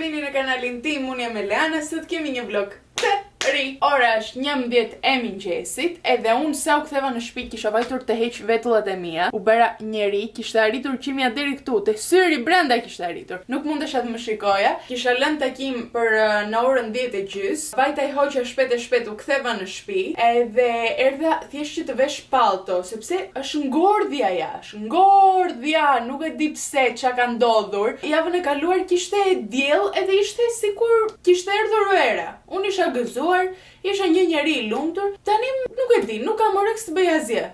vini në kanalin tim, unë jam Eleana, sot kemi një vlog të ri. Ora është 11 e mëngjesit, edhe unë sa u ktheva në shtëpi kisha vajtur të heq vetullat e mia. U bëra njeri, kishte arritur qimja deri këtu, te syri brenda kishte arritur. Nuk mundesha të më shikoja. Kisha lënë takim për në orën 10:30. Vajta i hoqja shpejt e shpejt, u ktheva në shtëpi, edhe erdha thjesht që të vesh palto, sepse është ngordhja ja, nuk e di pse çka ka ndodhur. Javën e kaluar kishte diell edhe ishte sikur kishte erdhur era. Unë isha gëzuar, isha një njeri i lumtur, tani nuk e di, nuk kam orëks të bëj asgjë.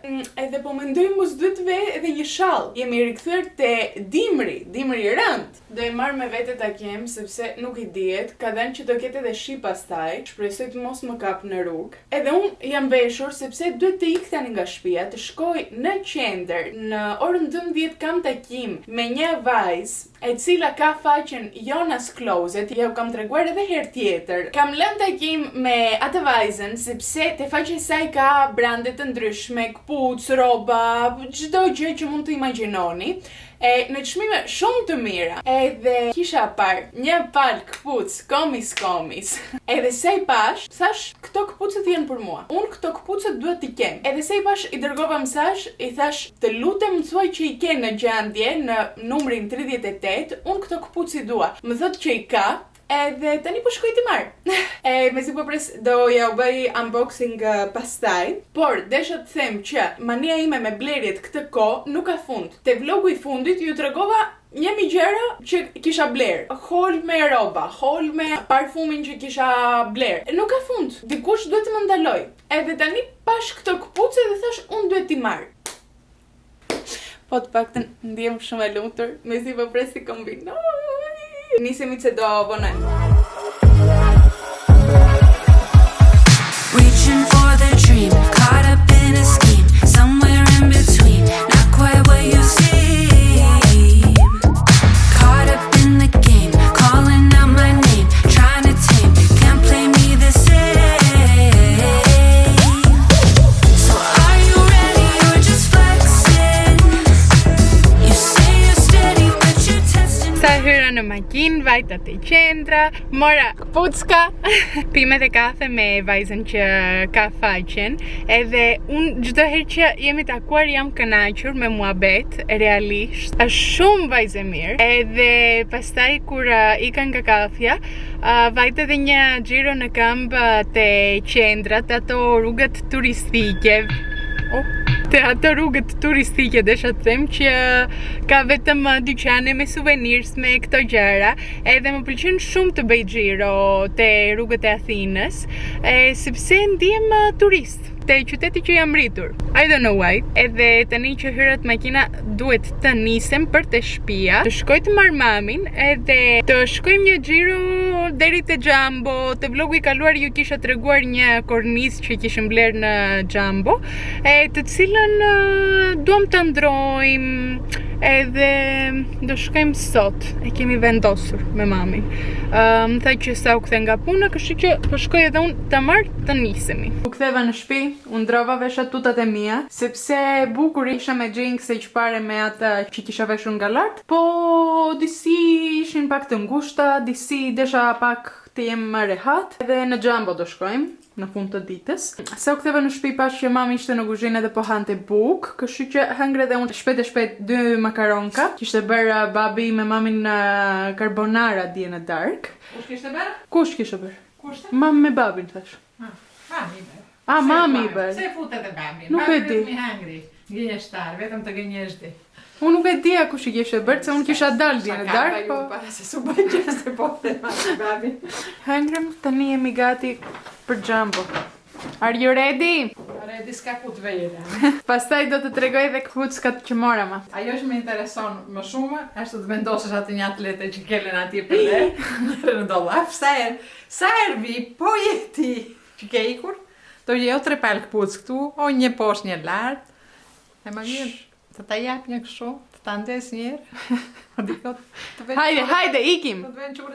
Edhe po mendoj mos duhet të vej edhe një shall. Jemi rikthyer te dimri i rënd. Do e marr me vete ta kem sepse nuk i dihet, ka dhënë që do ketë edhe shi pastaj. Shpresoj të mos më kap në rrugë. Edhe unë jam veshur sepse duhet të ik tani nga shtëpia, të shkoj në qendër. Në orën 12 kam takim me një vajzë e cila ka faqen Jonas Closet, ja u kam treguar edhe herë tjetër. Kam lënë takim me atë vajzën sepse te faqja e saj ka brande të ndryshme, kpucë, rroba, çdo gjë që mund të imagjinoni. Në çmime shumë të mira. Edhe kisha parë një palë këpucë komis. Edhe se i pash, thash, këto këpucët janë për mua. Unë këto këpucët duhet t'i kem. Edhe se i pash, i dërgova mesazh, i thash, të lutem më thuaj që i ke në gjendje në numrin 38, unë këto këpucë i dua. Më thot që i ka. Edhe tani po shkoj t'i marr. Mezi po pres do ja u bëj unboxing pastaj, por desha të them që mania ime me blerjet këtë kohë nuk ka fund. Te vlogu i fundit ju tregova njemi gjëra që kisha bler. Hol me roba, hol me parfumin që kisha bler. Nuk ka fund. Dikush duhet të më ndaloj. Edhe tani pash këto këpucë dhe thash unë duhet t'i marr. Po të paktën ndiem shumë e lumtur, mezi po pres t'i kombinoj. Nisemi se do vonojmë. Reaching for the dream, caught up in a scheme, somewhere in between, not quite what you seem. Caught up in the game, calling out my name, trying to tame, can't play me the same. So are you ready or just flexing? You say you're steady but you're testing. Sa hyra në makinë, vajta te qendra, mora këpucka, pime dhe kafe me vajzën që ka faqen, edhe unë çdo herë që jemi takuar jam kënaqur me muhabet, realisht. Është shumë vajzë mirë, edhe pastaj kur ika nga kafja, vajte dhe një xhiro në këmbë te qendra, te ato rrugët turistike. Te ato rrugët turistike desha të them që ka vetëm dyqane me souvenirs me këto gjëra, edhe më pëlqen shumë të bëj xhiro te rrugët e Athinës, sepse ndihem turist te qyteti që jam rritur. I don't know why. Edhe tani që hyrat makina duhet të nisem për te shtëpia, të shkoj të marr mamin, edhe të shkojmë një xhiro deri te Jumbo. Te vlogu i kaluar ju kisha treguar një kornizë që kishim bler në Jumbo, të cilën duam ta ndrojmë. Edhe do shkojmë sot, e kemi vendosur me mamin. Më tha që sa u kthe nga puna, kështu që po shkoj edhe unë ta marr të nisemi. U ktheva në shtëpi, u ndrova vesha tutat e mia, sepse bukur isha me xhinkse që pare me ata që kisha veshur nga lart, po disi ishin pak të ngushta, disi desha pak të jem më rehat, edhe në Jumbo do shkojmë në fund të ditës. Se u ktheva në shtëpi pash që mami ishte në kuzhinë dhe po hante buk, kështu që hëngre dhe unë shpejt e shpejt 2 makaronka. Kishte bërë babi me mamin carbonara dje në dark. Kush kishte bërë? Kush kishte bërë? Kushte? Mami me babin thash. Mami i bërë. Mami i bërë. Se futet e babi. Nuk e di. Babi hangri. Gënjeshtar, vetëm të gënjeshti. Unë nuk e dija kush i kishte bërë, se unë kisha dalë dje në dark, po para se su bëj gjë se po the babi. hëngrem, tani jemi gati për Jumbo. Are you ready? Ore, diska ku të vejre. Pastaj do të tregoj edhe këpuckat që mora ma. Ajo që më intereson më shumë është të vendosësh atë një atlete që kelen atje për le, në dollap. Sa herë vi, po jeti që ke ikur, do je o 3 palë këpuc këtu, o një poshtë një lartë, e më vjen të ta jap një kështu, të ta ndes njerë. Hajde, ikim!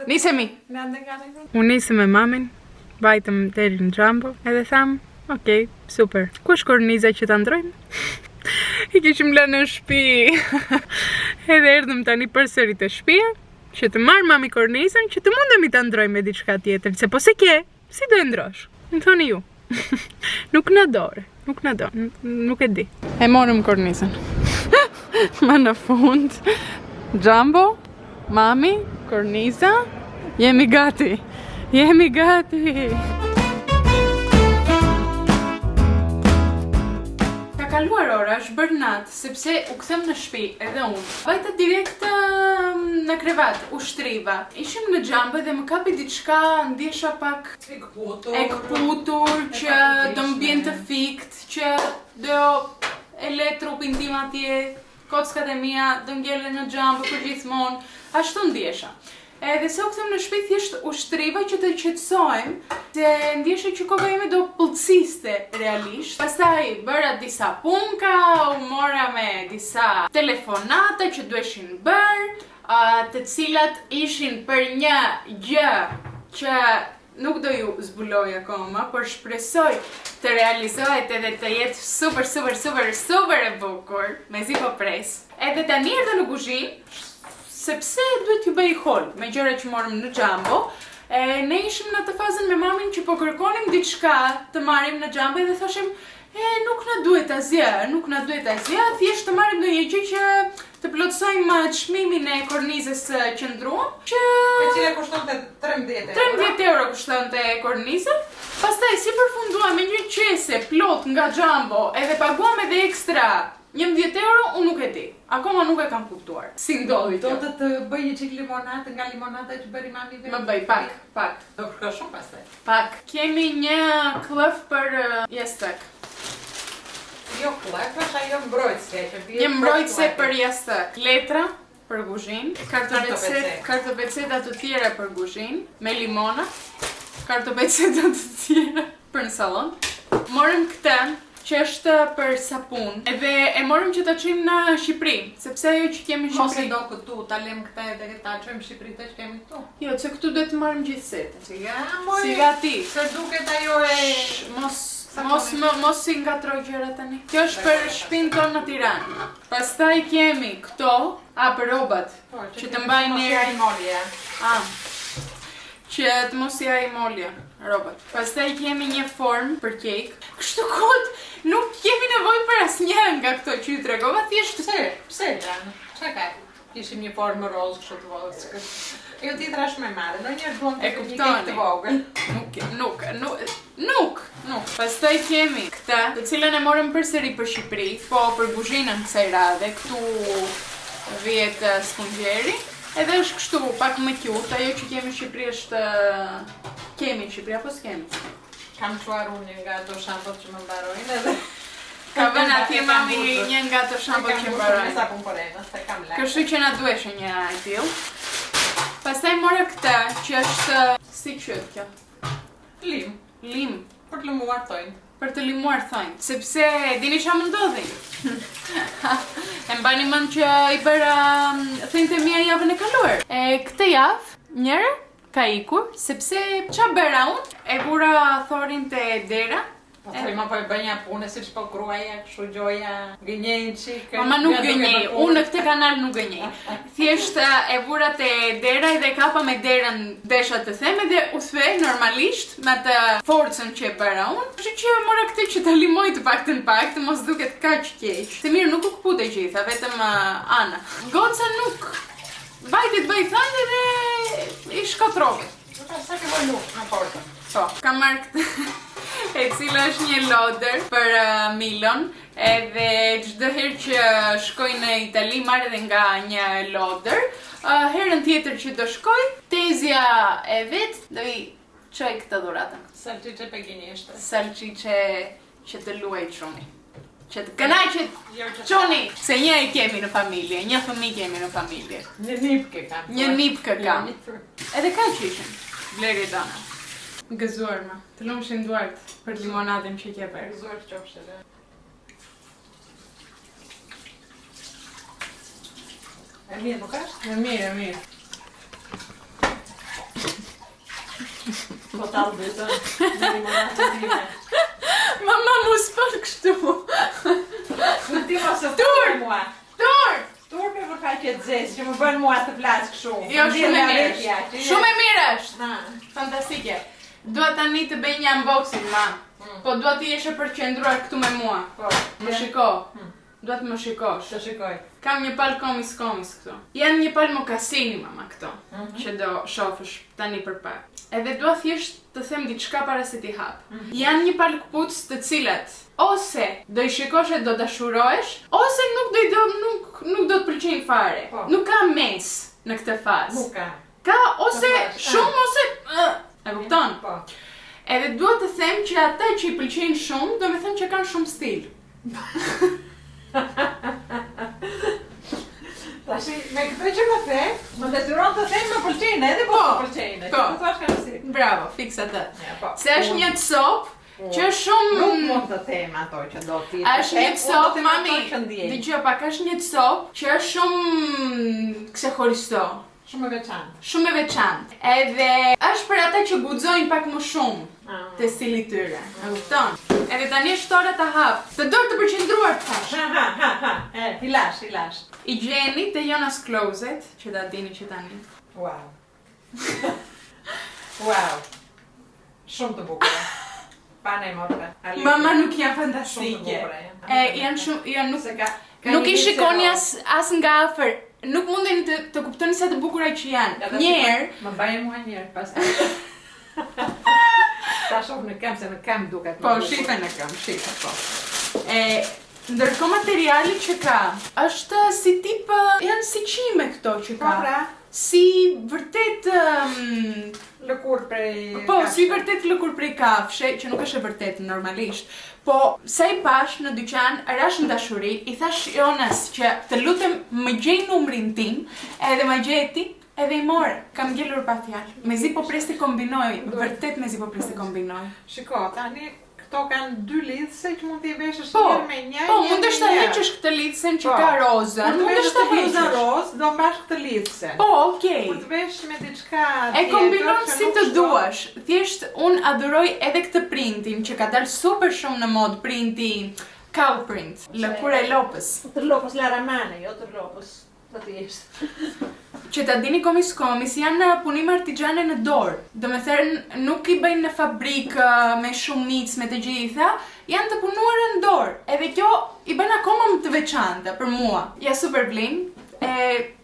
Nisemi! Unë nisem me mamin, vajtëm deri në Jumbo, edhe tham, okej, super. Ku është korniza që ta ndrojmë? I kishim lënë në shtëpi. Edhe erdhëm tani përsëri te shtëpia, që të marr mami kornizën që të mundemi ta ndrojmë me diçka tjetër, se po se ke, si do e ndrosh? Më thoni ju. Nuk na dore, nuk e di. E morëm kornizën. Ma në fund. Jumbo, mami, korniza, jemi gati. Kaluar ora, është bërë natë, sepse u kthem në shtëpi edhe unë. Vajta direkt në krevat, u shtriva. Ishim në xhambe dhe më kapi diçka, ndjesha pak e kputur, që do më bjen të fikt, që do e le trupin tim atje, kockat e mia do ngjelen në xhambe për gjithmonë. Ashtu ndjesha. Edhe se u kthem në shtëpi thjesht u shtriva që të qetësojmë, se ndjesha që koka ime do pëllëciste realisht. Pastaj bëra disa punka, u mora me disa telefonata që duheshin bërë, të cilat ishin për një gjë që nuk do ju zbuloj akoma, por shpresoj të realizohet edhe të jetë super e bukur, mezi po pres. Edhe tani erdha në kuzhinë, sepse duhet ju bëj hol me gjërat që morëm në xhambo. Ne ishim në atë fazën me mamin që po kërkonim diçka të marrim në xhambo dhe thoshim, nuk na duhet asgjë, thjesht të marrim ndonjë gjë që të plotësojmë çmimin e kornizës qendruar, që e cila kushtonte 13 euro. 13 euro kushtonte korniza. Pastaj si përfunduam me një qese plot nga xhambo, edhe paguam edhe ekstra 11 euro, unë nuk e di. Akoma nuk e kam kuptuar. Si ndodhi kjo? Do të bëj një çik limonate nga limonata që bëri mami vetë. Më bëj pak. Do kërko shumë pastaj. Pak. Kemi një klëf për jashtëk. Jo klëf, është ajo mbrojtëse që bie. Një mbrojtëse për jashtëk. Letra për kuzhinë, kartopeceta të tjera për kuzhinë, me limona, kartopeceta të tjera për në sallon. Morëm këtë që është për sapun, edhe e morëm që ta çojmë në Shqipëri, sepse ajo që kemi në Mos e Shqipëri. do këtu, ta lëm këtë edhe ta çojmë në Shqipëri të që kemi këtu. Jo, se këtu duhet të marrim gjithë setën. Si gati. Se duket ajo e... Mos si ngatroj gjëra tani. Kjo është për shtëpinë tonë në Tiranë. Pastaj kemi këto, për robat, që të mbajnë i molja. Që të mos ja i molja robat. Pastaj kemi një formë për kek. Kështu kohët nuk kemi nevojë për asnjë nga këto që ju tregova, thjesht Pse janë? Çka ka? Ishim një formë roz kështu të vogël. Jo tjetra është më e madhe, ndonjëherë duam të bëjmë një kek të vogël. Nuk. Pastaj kemi këtë, të cilën e morëm përsëri për Shqipëri, po për kuzhinën kësaj radhe, këtu vihet spongjeri. Edhe është kështu pak më qut, ajo që kemi në Shqipëri është... Kemi në Shqipëri, apo s'kemi? Kam çuar unë nga ato shampot që më mbarojnë edhe... Ka vënë atje mami një nga ato shampot që mbarojnë. Sa pun porena, se kam lak. Kështu që na duheshe një e tillë. Pastaj mora këtë, që është... Si quhet kjo? Lim. Për të limuar thojnë. Për të limuar thonjë, sepse dini ç'a më ndodhi. E mbani mend që i bëra thënjtë e mia javën e kaluar. Këtë javë njëra ka ikur, sepse ç'a bëra unë? E vura thorin te dera. Po thojma po e bënja punë siç po gruaja, kështu gjoja, gënjej çik. Mama nuk gënjej, unë në këtë kanal nuk gënjej. Thjesht e vura te dera dhe kapa me derën desha të them dhe u the normalisht me atë forcën që e bëra unë. Kështu që mora këtë që ta limoj të paktën mos duket kaq keq. Se mirë nuk u kpute gjitha, vetëm Ana. Goca nuk vajti të bëj thënë dhe i shkatrove. Sa ke vojnu në portë? Po, kam marrë këtë, e cila është një loader për Milon, edhe çdo herë që shkoj në Itali marr edhe nga një loader. Herën tjetër që do shkoj, tezja e vet do i çoj këtë dhuratën. Salçiçe pekinishte. Salçiçe që të luaj çuni. Që të kënaqet çuni, se një e kemi në familje, një fëmijë kemi në familje. Një nipkë kam. Një nipkë kam. Edhe kaq ishin. Vlerë dana. Gëzuar ma, të lumshin duart për limonadën që ke bërë. Gëzuar qofshe dhe. E mirë nuk është? E mirë. Po talë betën, në limonadën time. Mama mu s'për kështu. Në ti mos e Tur! mua. Tur! Tur me faqe të zezë që më bën mua të flas kështu. Jo, shumë e mirë. Shumë e mirë është. Ha. Fantastike. Dua tani të bëj një unboxing, ma. Po dua të jesh e përqendruar këtu me mua. Po. Më shiko. Dua të më shikosh. Të shikoj. Kam një palë komis këtu. Janë një palë mokasini, mama, këto. Që do shofësh tani për pak. Edhe dua thjesht të them diçka para se ti hap. Janë një palë këpucë të cilat ose do i shikosh e do dashurohesh, ose nuk do të pëlqejnë fare. Po. Nuk ka mes në këtë fazë. Nuk ka. Ka ose shumë ose e kupton? Po. Edhe dua të them që ata që i pëlqejnë shumë, do me thënë që kanë shumë stil. Tashi, me këtë që më the, më detyron të them më pëlqejnë edhe po më pëlqejnë. Po. Të thash kanë si. Bravo, fiks atë. Ja, po. Se është një sopë që është shumë... Nuk mund të them ato që do t'i Është një sopë, mami, Dëgjoj. dëgjoj pak, është një sopë që është shumë ksehoristo. Shumë e veçantë. Shumë e veçantë. Edhe është për ata që guxojnë pak më shumë të stili tyre. E kupton? Edhe tani është ora ta hap. Të dorë të përqendruar të thash. Ha. Filash. I gjeni te Jonas Closet, që ta dini që tani. Wow. Wow. Shumë të bukur. Pane motre. Mama nuk janë Shumë të fantastike. bukur. Janë shumë, janë nuk Se ka nuk një i shikoni vice as nga afër. Nuk mundeni të kuptoni sa të bukura që janë. Njerë, Më baje mua njerë, pastaj. Ta shoh në kam, se në kam duket. po shife në kam, shife po. Ndërkohë materiali që ka, është si tip, janë si qime këto që ka. Po pra, Si vërtet, lëkur prej. po, si vërtet lëkur prej kafshe, që nuk është e vërtet normalisht. Po, sa i pash në dyqan, rash në dashuri, i thash Jonas që të lutem më gjej numrin tim, edhe më gjeti, edhe i morë. Kam ngelur pa fjalë. Mezi po pres të kombinoj, vërtet mezi po pres të kombinoj. Shiko, tani këto kanë dy lidhse që mund t'i veshësh Po, njërë me një. po, mundesh ta heqësh këtë lidhsen që Po. ka rozën, mundesh ta bluza heqësh. roz, do mbash këtë lidhse. Po, okej. Kur të vesh me diçka E kombinon që si nuk të shkon. duash. Thjesht unë adhuroj edhe këtë printin që ka dalë super shumë në mod, printi cow print, lëkura e lopës. Të lopës Laramane, jo të lopës. Do të jesh. Që ta dini komis janë punime artixhane në dorë. Do me thënë nuk i bëjnë në fabrikë me shumic, me të gjitha, janë të punuara në dorë. Edhe kjo i bën akoma më të veçanta për mua. Ja super vlim.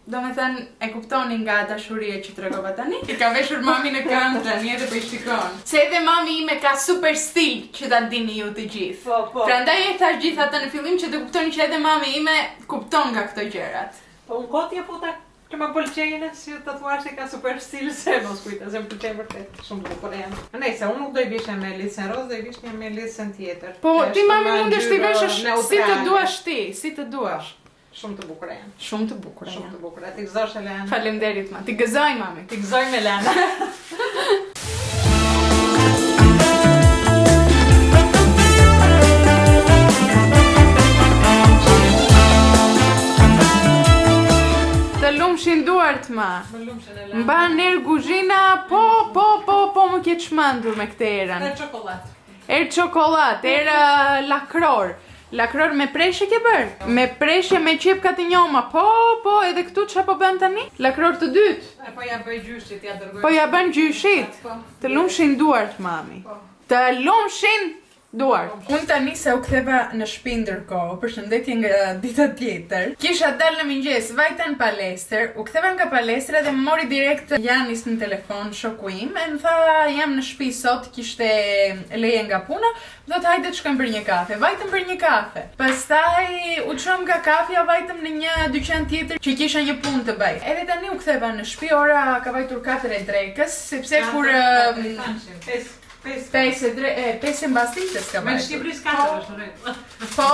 Do me thënë, e kuptoni nga dashuria që tregova tani. I ka veshur mami në këmbë tani edhe po i shikon. Se edhe mami ime ka super stil, që ta dini ju të gjithë. Po. Prandaj e thash gjithë atë në fillim që të kuptoni që edhe mami ime kupton nga këto gjërat. Po unë kotja futa që më pëlqejnë si të thuar se ka super stil se mos kujta, se më pëlqejnë vërtet shumë të bukur janë. Nëse unë nuk do i vishja me lidhsen roz, do i vishja me lidhsen tjetër. Po Që ti është mami më mundesh t'i ngjyrë veshësh si të neutrale. duash ti, si të duash. Shumë të bukur janë. Shumë të bukura Shumë janë. të bukur. Ti gëzosh Elena. Faleminderit ma, ti gëzoj mami. Ti gëzoj me Elena. Të lumshin duart ma. Më lumshën Elena. Mba nërë guzhina, po më kjetë shmandur me këtë erën. Dhe çokoladë. Erë çokolat, erë lakror. Lakror me preshje ke bërë? Me preshje me qep ka të njoma, po, edhe këtu qa po bën tani? Lakror të dytë. Po ja bëj gjyshit, ja dërgoj. Po ja bën gjyshit. Po. Të lumshin duart, mami. Po. Të lumshin duart. Unë tani se u ktheva në shtëpi ndërkohë, përshëndetje nga dita tjetër. Kisha dalë në mëngjes, vajta në palestër, u ktheva nga palestra dhe më mori direkt Janis në telefon, shoku im, e më tha jam në shtëpi sot, kishte leje nga puna, do të hajde të shkojmë për një kafe. Vajtëm për një kafe. Pastaj u çom nga kafja, vajtëm në një dyqan tjetër që kisha një punë të bëj. Edhe tani u ktheva në shtëpi, ora ka vajtur 4 e drekës, sepse kur 5 mbas ditës ka Me vajtur. Shqipëris 4 është në rregull. Po,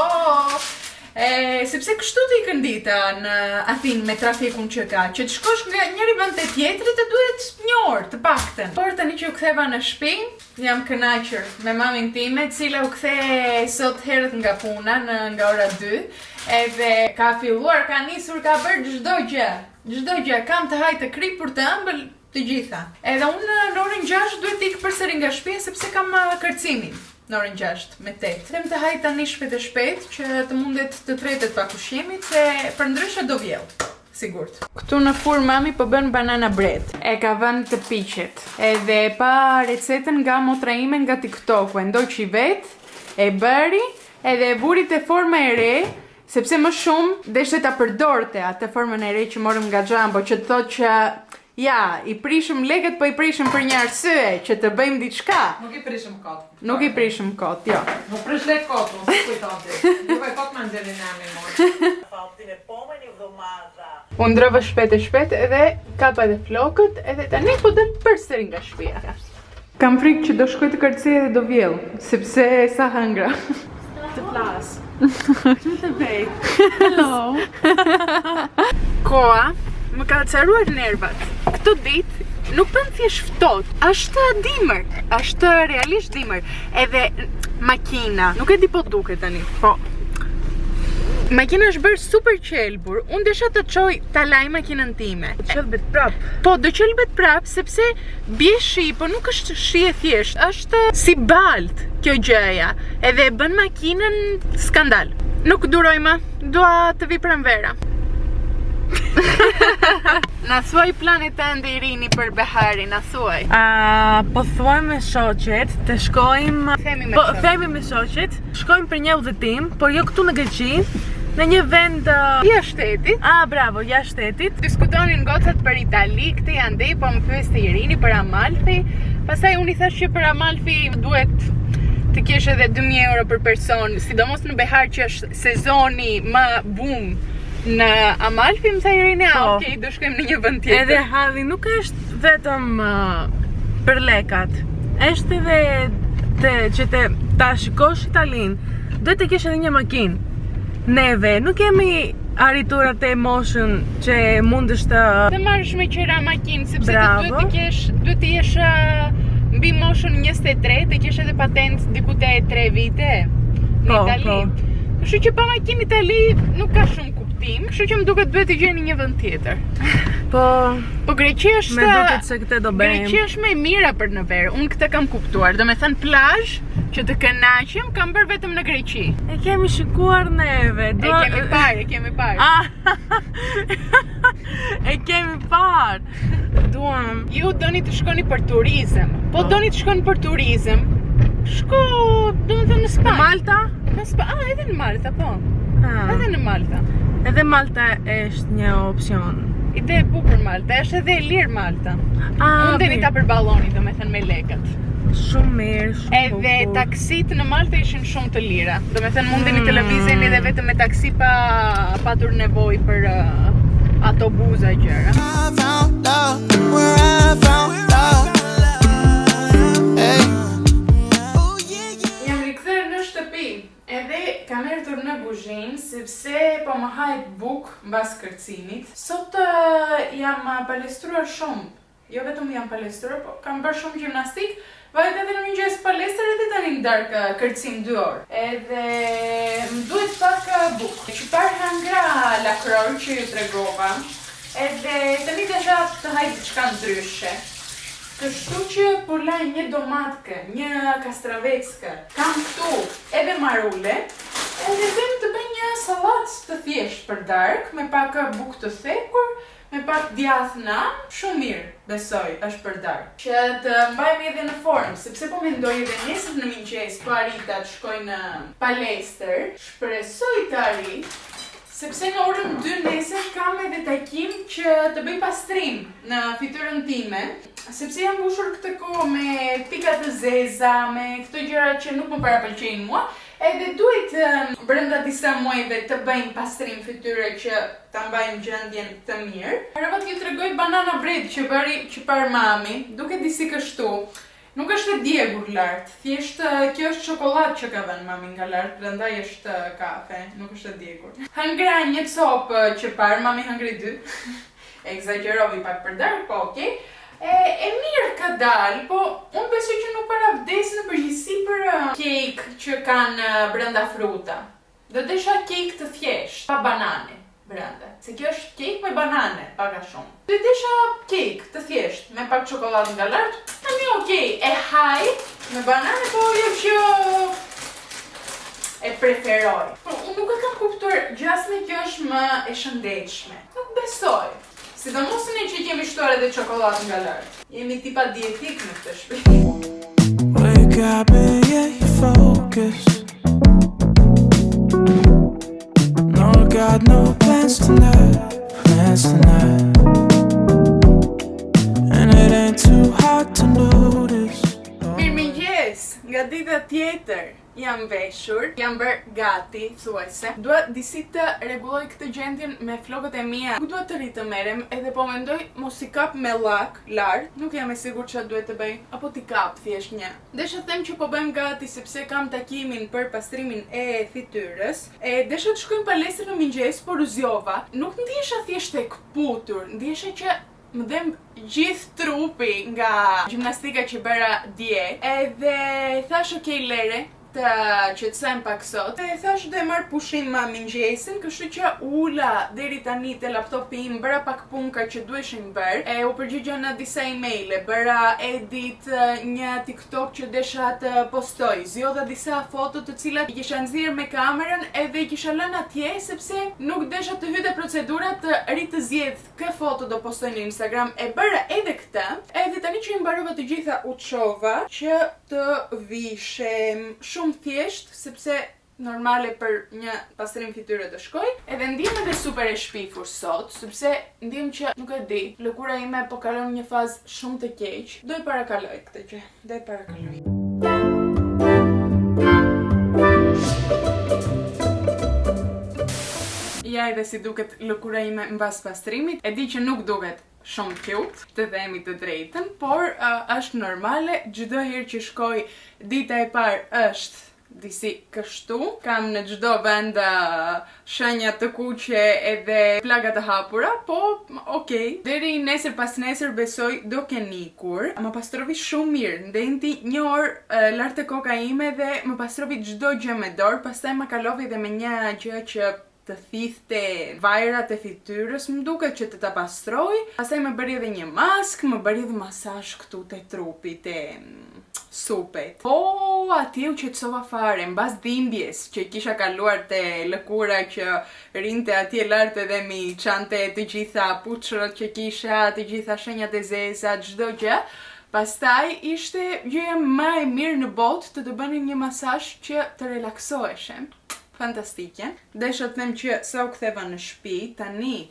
sepse kështu të ikën dita në Athinë me trafikun që ka, që të shkosh nga njëri vend te tjetri të duhet një orë të paktën. Por tani që u ktheva në shtëpi, jam kënaqur me mamin time, e cila u kthe sot herët nga puna nga ora 2, edhe ka filluar, ka nisur, ka bërë çdo gjë, kam të haj të kripur të ëmbël, të gjitha. Edhe unë në orën 6 duhet të ikë përsëri nga shtëpia sepse kam kërcimin në orën 6 me 8. Them të haj tani shpejt që të mundet të tretet pa ushqimit se përndryshe do vjell. sigurt. Këtu në furrë mami po bën banana bread. E ka vënë të piqet. Edhe pa recetën nga motra ime nga TikTok-u. E ndoqi vet, e bëri, edhe e vuri te forma e re, sepse më shumë deshte ta përdorte atë formën e re që morëm nga Jumbo, që të thotë që ja, i prishëm lekët, po i prishëm për një arsye, që të bëjmë diçka. Nuk i prishëm kot. Nuk i prishëm kot, jo. Nuk prish lek kot, mos e kujtonte. Juve kot më nxjerrin nami mor. Unë ndrova shpejt edhe kapa edhe flokët, edhe tani po del përsëri nga shtëpia. Kam frikë që do shkoj të kërcej edhe do vjell, sepse sa hëngra. Të flas. Të vej. Hello. Koa më ka caruar nervat. Këtë ditë nuk bën thjesht ftohtë, është dimër, është realisht dimër. Edhe makina, nuk e di po duket tani, po makina është bërë super qelbur. Unë desha të çoj ta laj makinën time. Qelbet prap. Po, do qelbet prap sepse bie shi, po nuk është shi e thjesht, është si balt kjo gjëja. Edhe e bën makinën skandal. Nuk duroj më, dua të vi pranvera. Na thuaj planet tënde i rini për Behari, na thuaj. Po thuaj me shoqet, të shkojmë. Themi me shoqet, shkojmë për një udhëtim, por jo këtu në Greqi, në një vend jashtë shtetit. Bravo, jashtë shtetit. Diskutonin gocat për Itali, këtë janë ndej, po më pyeste Irini për Amalfi. Pastaj unë i thash që për Amalfi duhet të kesh edhe 2.000 euro për person, sidomos në Behar që është sezoni më boom. Në Amalfi më tha Irini, okej, do shkojmë në një vend tjetër. Edhe halli nuk është vetëm për lekat, është edhe që ta shikosh Italinë, duhet të kesh edhe një makinë. Neve nuk kemi arritur atë moshën që mundesh të marrësh me qira makinë, sepse duhet të jesh mbi moshën 23, të kesh edhe patent diku te 3 vite në Itali. Kështu që pa makinë në Itali nuk ka shumë kuptim, kështu që më duket duhet të gjeni një vend tjetër. Po Greqia është me duket se këtë do bëjmë. Greqia është më e mira për në verë. Unë këtë kam kuptuar. Do me thënë plazh që të kënaqem kam bërë vetëm në Greqi. E kemi shikuar neve. E kemi parë. E kemi parë. Duam. Ju doni të shkoni për turizëm. Po doni të shkoni për turizëm. Shko, do me thënë në Spanjë. Në Malta? Në Spanjë, edhe në Malta, po. Edhe në Malta. Edhe Malta është një opcion. Ide e bukur Malta, është edhe e lirë Malta. Mundeni ta përballoni, do me thënë me lekët. Shumë mirë, shumë bukur. Edhe taksit në Malta ishin shumë të lira. Do me thënë mundeni të lëvizeni edhe vetëm me taksi pa patur nevojë për autobuza gjëra. Jam rikthyer në shtëpi. Edhe kam erdhur në kuzhinë sepse po më hahet bukë mbas kërcimit. Sot jam palestruar shumë. Jo vetëm jam palestruar, po kam bërë shumë gjimnastik. Vajet edhe në mëngjes palestër edhe tani në darkë kërcim 2 orë. Edhe më duhet pak bukë. Që parë hangra lakror që ju tregova. Edhe tani desha të haj diçka ndryshe. Kështu që po laj një domatke, një kastravecke, kam këtu edhe marule, edhe vem të bëj një sallatë të thjeshtë për darkë, me pak bukë të thekur, me pak djath nan, shumë mirë, besoj, është për darkë. Që të mbajmë edhe në formë, sepse po mendoj edhe nesër në mëngjes, po arrita të shkoj në palestër, shpresoj të arrit, sepse në orën 2 nesër kam edhe takim që të bëj pastrim në fytyrën time, sepse jam mbushur këtë kohë me pika të zeza, me këto gjëra që nuk më parapëlqejnë mua, edhe duhet brenda disa muajve të bëjmë pastrim fytyre që ta mbajmë gjendjen të mirë. Rrova t'ju tregoj banana bread që parë mami, duket disi kështu. Nuk është e djegur lart, thjesht kjo është çokoladë që ka vënë mami nga lart, prandaj është kafe, nuk është e djegur. Hëngra një copë që parë, mami hëngri 2. Egzagerovi pak për darkë, po okej. E mirë ka dalë, po unë besoj që nuk para vdes në përgjithësi për cake që kanë brenda fruta. Do desha cake të thjesht, pa banane brenda. Se kjo është cake me banane, paka shumë. Do desha cake të thjesht, me pak çokoladë nga lart. Tani okej, e haj me banane, po jo që e preferoj. Unë nuk e kam kuptuar gjasme kjo është më e shëndetshme. Nuk besoj. Sidomos ne që kemi shtuar edhe çokoladë nga lart. Jemi tipa dietik në këtë shtëpi. Wake up and get your focus. No, got no plans tonight. And it ain't too hard to notice. Mirëmëngjes, nga dita tjetër jam veshur, jam bërë gati, thuajse. Dua disi të rregulloj këtë gjendjen me flokët e mia. Ku dua të ri të merrem, edhe po mendoj mos i kap me llak lart. Nuk jam e sigurt çfarë duhet të bëj, apo ti kap thjesht një. Desha të them që po bëjmë gati sepse kam takimin për pastrimin e fytyrës. Desha të shkojmë palestër në mëngjes, por u zgjova. Nuk ndihesha thjesht e kputur, ndihesha që më dhem gjithë trupi nga gjimnastika që bëra dje. Edhe thash okej lere, të qetësojmë pak sot. Thash do e marr pushim ma mëngjesin, kështu që ula deri tani te laptopi im, bëra pak punka që duheshin bërë. U përgjigja në disa emaile, bëra edit një TikTok që desha të postoj, zgjodha disa foto të cilat i kisha nxjerrë me kamerën edhe i kisha lënë atje sepse nuk desha të hyte procedura të ri të zgjedh kë foto do postoj në Instagram. E bëra edhe këtë. Edhe tani që i mbarova të gjitha u çova që të vishem shumë thjesht, sepse normale për një pastrim fytyre të shkoj. Edhe ndiem edhe super e shpifur sot, sepse ndiem që nuk e di, lëkura ime po kalon një fazë shumë të keq. Do e parakaloj këtë gjë, do e parakaloj. Ja edhe si duket lëkura ime mbas pastrimit. E di që nuk duket shumë cute, të themi të drejtën, por është normale. Çdo herë që shkoj, dita e parë është disi kështu. Kam në çdo vend shenja të kuqe edhe plaga të hapura, po okej. Deri nesër pas nesër besoj do kenë ikur. Më pastrovi shumë mirë, ndenti një orë lart te koka ime dhe më pastrovi çdo gjë me dorë. Pastaj më kalovi edhe me një gjë që të thithte vajrat e fytyrës, më duket që të ta pastroj. Pastaj më bëri edhe një mask, më bëri edhe masazh këtu te trupi, te supet. Po, atje u qetësova fare, mbas dhimbjes që kisha kaluar te lëkura që rinte atje lart edhe mi çante të gjitha puçrat që kisha, të gjitha shenjat e zeza, çdo gjë. Pastaj ishte gjëja më e mirë në botë të bënin një masazh që të relaksoheshe. Fantastike. Desha të them që sa u ktheva në shtëpi, tani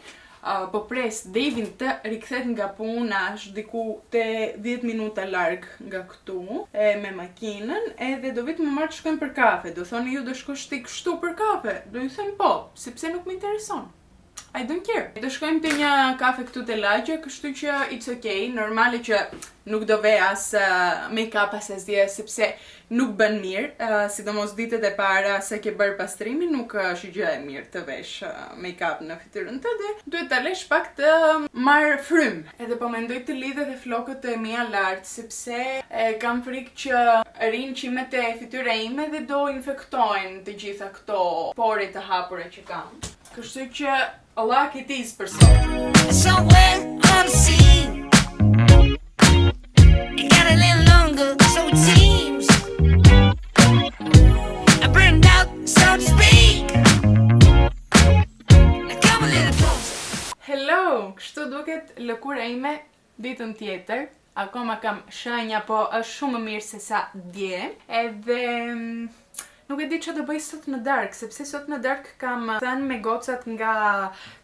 po pres Devin të rikthet nga puna, është diku te 10 minuta larg nga këtu, me makinën, edhe do vit më marrë të shkojmë për kafe. Do thoni ju do shkosh ti kështu për kafe? Do ju them po, sepse nuk më intereson. I don't care. Do shkojmë te një kafe këtu te lagja, kështu që it's okay. Normale që nuk do ve as make-up as asgjë, sepse nuk bën mirë, sidomos ditët e para se ke bërë pastrimin, nuk është gjë e mirë të vesh make-up në fytyrën tënde. Duhet ta lesh pak të marr frym. Edhe po mendoj të lidhe dhe flokët e mia lart, sepse kam frikë që rinë qimet e fytyra ime dhe do infektojnë të gjitha këto pore të hapura që kam. Kështu që Allah kitis për sot. Somewhere unseen, it got a little longer, so it seems. I burned out, so to speak. Now come a little closer. Hello, kështu duket lëkura ime ditën tjetër. Akoma kam shenja, po është shumë më mirë se sa dje. Edhe nuk e di që të bëj sot në darkë, sepse sot në darkë kam thënë me gocat nga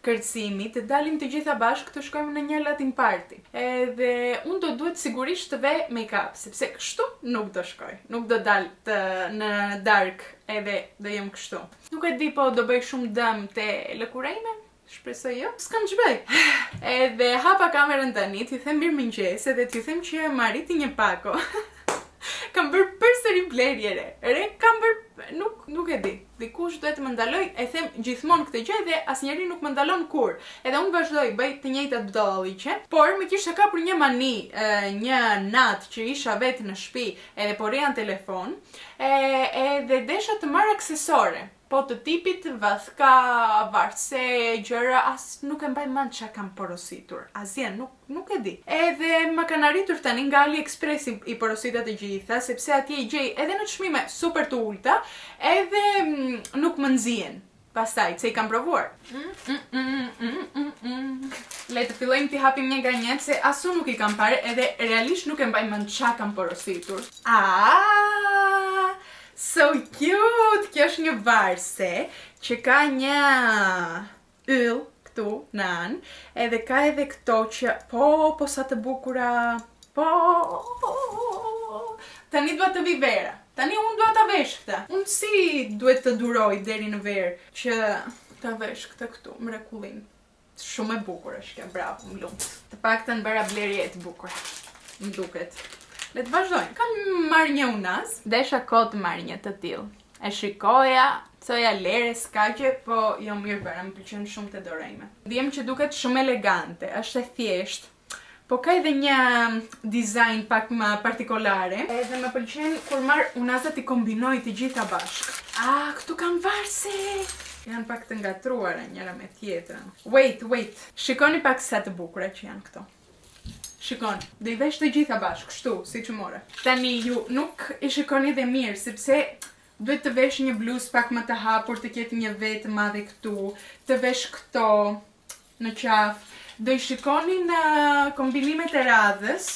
kërcimi të dalim të gjitha bashkë të shkojmë në një Latin party. Edhe unë do duhet sigurisht të ve make-up, sepse kështu nuk do shkoj. Nuk do dal në darkë edhe do jem kështu. Nuk e di, po do bëj shumë dëm te lëkura ime. Shpresoj jo, s'kam ç'bëj. Edhe hapa kamerën tani, t'ju them mirëmëngjes edhe t'ju them që më arriti një pako. Kam bërë përsëri blerje re. Kam bërë, nuk e di. Dikush duhet të më ndaloj, e them gjithmonë këtë gjë dhe asnjëri nuk më ndalon kur. Edhe unë vazhdoj bëj të njëjtat dalliqe, por më kishte kapur një mani, një natë që isha vetë në shtëpi, edhe po reja në telefon, edhe desha të marr aksesore. po të tipit vathka, varse, gjëra, as nuk e mbaj mend çka kam porositur. Asgjë, nuk e di. Edhe më kanë arritur tani nga AliExpress i porosita të gjitha, sepse atje i gjej edhe në çmime super të ulta, edhe nuk më nxjihen. Pastaj, se i kam provuar. Le të fillojmë t'i hapim një nga një, se asu nuk i kam parë, edhe realisht nuk e mbaj mend çka kam porositur. So cute! Kjo është një varse që ka një yll këtu në anë, edhe ka edhe këto që po sa të bukura, tani dua të vi vera. Tani unë dua ta vesh këta. Unë si duhet të duroj deri në verë që ta vesh këta këtu, mrekullim. Shumë e bukur është kjo, bravo, më lumt. Të paktën bëra blerje të bukur, më duket. Le të vazhdojmë. Kam marrë një unaz, desha kot marrë një të tillë. E shikoja, coja lere s'kaqe, po jo mirë bëra, më pëlqen shumë të dorejme. Ndjem që duket shumë elegante, është e thjesht, po ka edhe një dizajn pak më partikolare, edhe më pëlqen kur marr unazat i kombinoj të gjitha bashkë. Këtu kam varse! Janë pak të ngatruara njëra me tjetrën. Wait, shikoni pak sa të bukura që janë këto. Shikoni, do i vesh të gjitha bashkë, kështu, si që more. Tani ju nuk i shikoni dhe mirë, sepse duhet të vesh një bluzë pak më të hapur, të ketë një vetë madhe këtu, të vesh këto në qafë. Do i shikoni në kombinimet e radhës,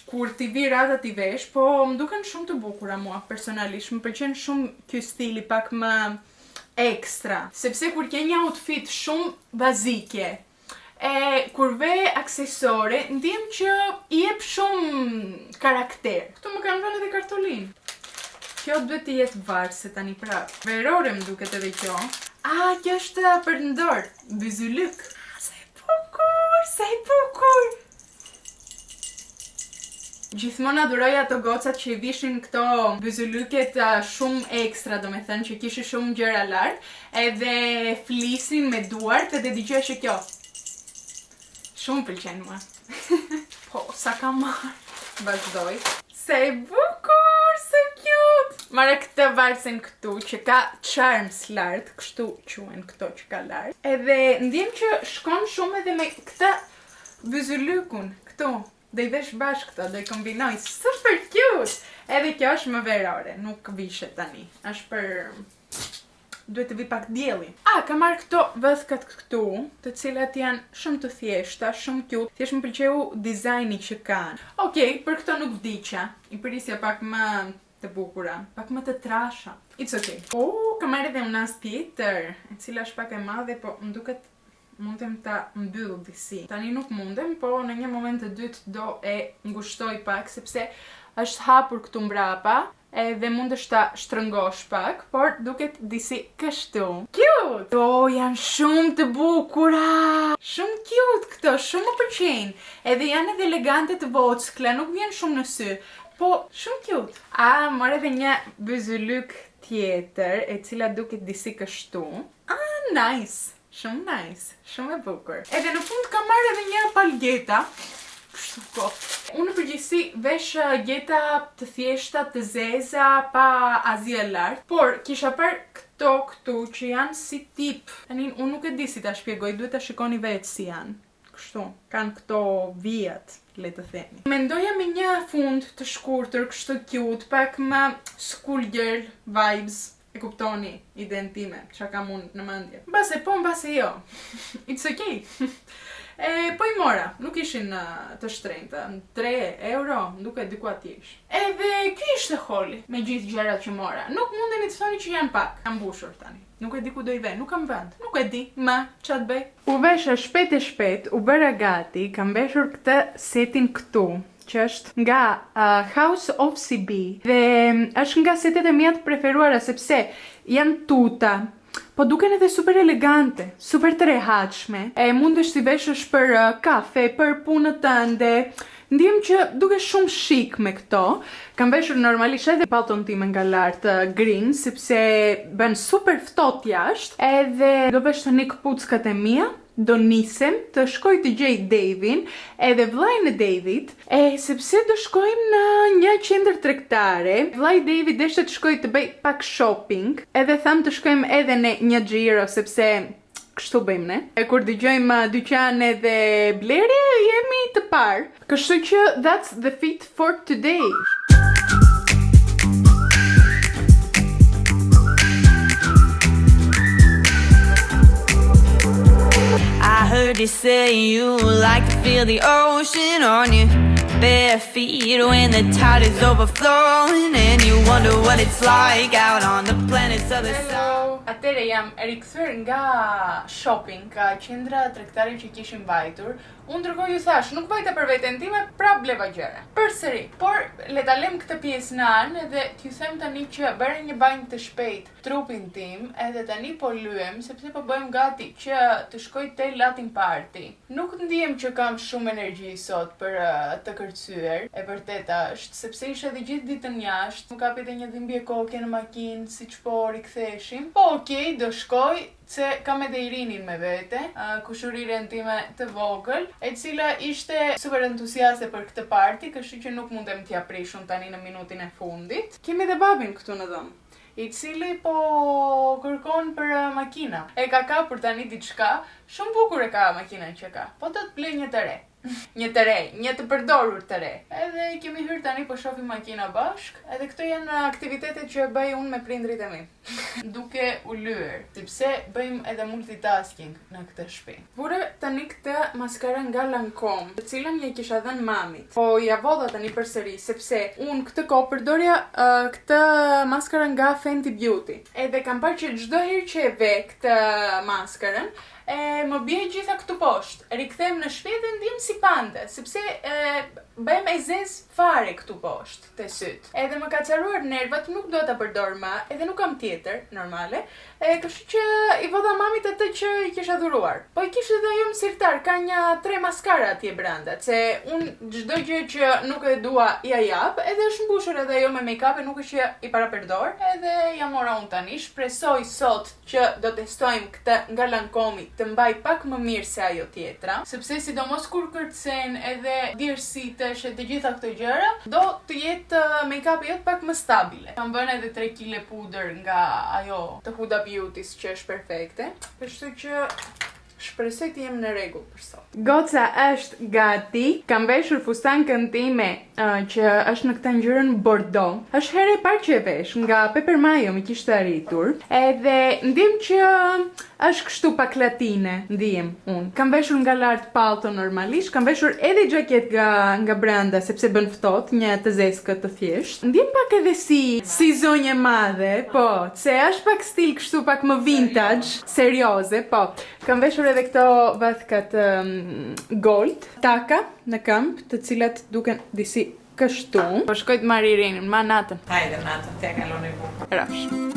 kur t'i vi radha t'i vesh, po më duken shumë të bukura mua, personalisht. Më pëlqen shumë ky stili pak më ekstra, sepse kur ke një outfit shumë bazike, kur ve aksesore, ndjem që i jep shumë karakter. Këtu më kanë vënë edhe kartolinë. Kjo duhet të jetë varse tani prapë. Verore më duket edhe kjo. Kjo është për në dorë. Byzylyk. Sa i bukur! Gjithmonë aduroja ato gocat që i vishin këto byzylyket shumë ekstra, do me thënë që kishin shumë gjëra lart, edhe flisin me duart, edhe dëgjohesh kjo. Shumë pëlqen mua. Po, sa kam marrë. Vazhdoj. Se bukur, so cute! Marrë këtë varsen këtu, që ka charms lart, kështu quhen këto që ka lart. Edhe ndjem që shkon shumë edhe me këtë byzylykun, këtu. Do i vesh bashkë këto, do i kombinoj. Super cute! Edhe kjo është më verore, nuk vishet tani. Është për... duhet të vi pak dielli. Ka marrë këto vëthkat këtu, të cilat janë shumë të thjeshta, shumë cute. Thjesht më pëlqeu dizajni që kanë. Okej, për këto nuk vdiqa. I prisja pak më të bukura, pak më të trasha. It's okay. Kam marrë edhe unaz tjetër, e cila është pak e madhe, po më duket mundem ta mbyll disi. Tani nuk mundem, po në një moment të dytë do e ngushtoj pak, sepse është hapur këtu mbrapa, edhe mundesh ta shtrëngosh pak, por duket disi kështu. Cute! Janë shumë të bukura! Shumë cute këto, shumë më pëlqejnë. Edhe janë edhe elegante të vockla, nuk vjen shumë në sy, po shumë cute. Morë edhe një byzylyk tjetër, e cila duket disi kështu. Nice! Shumë nice, shumë e bukur. Edhe në fund kam marrë edhe një palgeta. Kështu po. Unë në përgjithësi vesh gjeta të thjeshta, të zeza, pa asgjë lart, por kisha par këto këtu që janë si tip. Tani unë nuk e di si ta shpjegoj, duhet ta shikoni vetë si janë. Kështu, kanë këto vijat, le të themi. Mendoja me një fund të shkurtër, kështu cute, pak më school girl vibes. E kuptoni idenë time, çka kam unë në mendje. Mbase po, mbase jo. It's okay. Po i mora, nuk ishin të shtrenjta, 3 euro, duket diku atjesh. Edhe ky ishte holi, me gjithë gjërat që mora. Nuk mundeni të thoni që janë pak. Kam mbushur tani. Nuk e di ku do i ve, nuk kam vend. Nuk e di, ç'a të bëj. U vesha shpejt e shpejt, u bëra gati, kam veshur këtë setin këtu, që është nga House of CB, dhe është nga setet e mia të preferuara sepse janë tuta, po duken edhe super elegante, super të rehatshme. Mundesh t'i veshësh për kafe, për punët tënde. Ndjem që duke shumë chic me këto. Kam veshur normalisht edhe pallton time nga lart green, sepse bën super ftohtë jashtë. Edhe do vesh tani këpuckat e mia, do nisem të shkoj të gjej Davin edhe vllajën e Davit, sepse do shkojmë në një qendër tregtare. Vllai i Davit deshte të shkoj të bëj pak shopping, edhe tham të shkojmë edhe ne një xhiro sepse kështu bëjmë ne. E kur dëgjojmë dyqane dhe blerje, jemi të parë. Kështu që that's the fit for today. I heard you say you like to feel the ocean on your bare feet when the tide is overflowing and you wonder what it's like out on the planet's other side. Atëre jam rikthyer nga shopping, nga qendra tregtare që kishim mbajtur. Unë ndërkohë ju thash, nuk vajta për veten time, pra bleva gjëra. Përsëri, por le ta lëm këtë pjesë në anë dhe t'ju them tani që bëra një banjë të shpejt trupin tim, edhe tani po lyhem sepse po bëjmë gati që të shkoj te latin party. Nuk ndihem që kam shumë energji sot për të kërcyer. E vërteta është sepse isha edhe gjithë ditën jashtë, më kapi edhe një dhimbje koke në makinë, siç po riktheshim. Po okej, do shkoj. Se kam edhe Irinin me vete, kushuriren time të vogël, e cila ishte super entuziaste për këtë party, kështu që nuk mundem t'ja prishun tani në minutin e fundit. Kemi edhe babin këtu në dhëm, i cili po kërkon për makina. E ka kapur tani diçka, shumë bukur e ka makina që ka, po do të blej një të re. Një të re, një të përdorur të re. Edhe kemi hyrë tani po shohim makina bashk, edhe këto janë aktivitetet që bëj unë me prindrit e mi. Duke u lyer, sepse bëjmë edhe multitasking në këtë shtëpi. Vure tani këtë maskara nga Lancome, të cilën ja kisha dhënë mamit. Po ja vodha tani përsëri, sepse unë këtë kohë përdorja këtë maskara nga Fenty Beauty. Edhe kam parë që çdo herë që e ve këtë maskarën, më bie gjitha këtu poshtë. Rikthem në shtëpi dhe ndiem si pande, sepse bëhem e zezë fare këtu poshtë te syt. Edhe më ka caruar nervat, nuk do ta përdor më, edhe nuk kam tjetër normale. Kështu që i vodha mamit atë që i kisha dhuruar. Po i kishte edhe ajo sirtar, ka një 3 maskara atje brenda, se unë çdo gjë që nuk e dua ja jap, edhe është mbushur edhe ajo me make-up, nuk është që i para përdor, edhe ja mora unë tani. Shpresoj sot që do testojmë këtë nga Lancome të mbaj pak më mirë se ajo tjetra, sepse sidomos kur kërcen edhe djersitesh e të gjitha këto gjëra, do të jetë make-upi jot pak më stabile. Kam bën edhe 3 kg pudër nga ajo të Huda Beauty që është perfekte, kështu që shpresoj të jem në rregull për sot. Goca është gati. Kam veshur fustankën time që është në këtë ngjyrën bordeaux. Është herë e parë që e vesh, nga Pepper Mayo më kishte arritur. Edhe ndiem që është kështu pak latine, ndiem unë. Kam veshur nga lart palto normalisht, kam veshur edhe xhaket nga brenda sepse bën ftohtë, një të zezkët të thjesht. Ndiem pak edhe si zonjë madhe, po, se është pak stil kështu pak më vintage, serioze, po. Kam veshur edhe këto vathkat gold, taka në këmbë, të cilat duken disi kështu. Po shkoj të marr Irinin, ma natën. Hajde natën, t'ja kaloni bukur. Rafsh.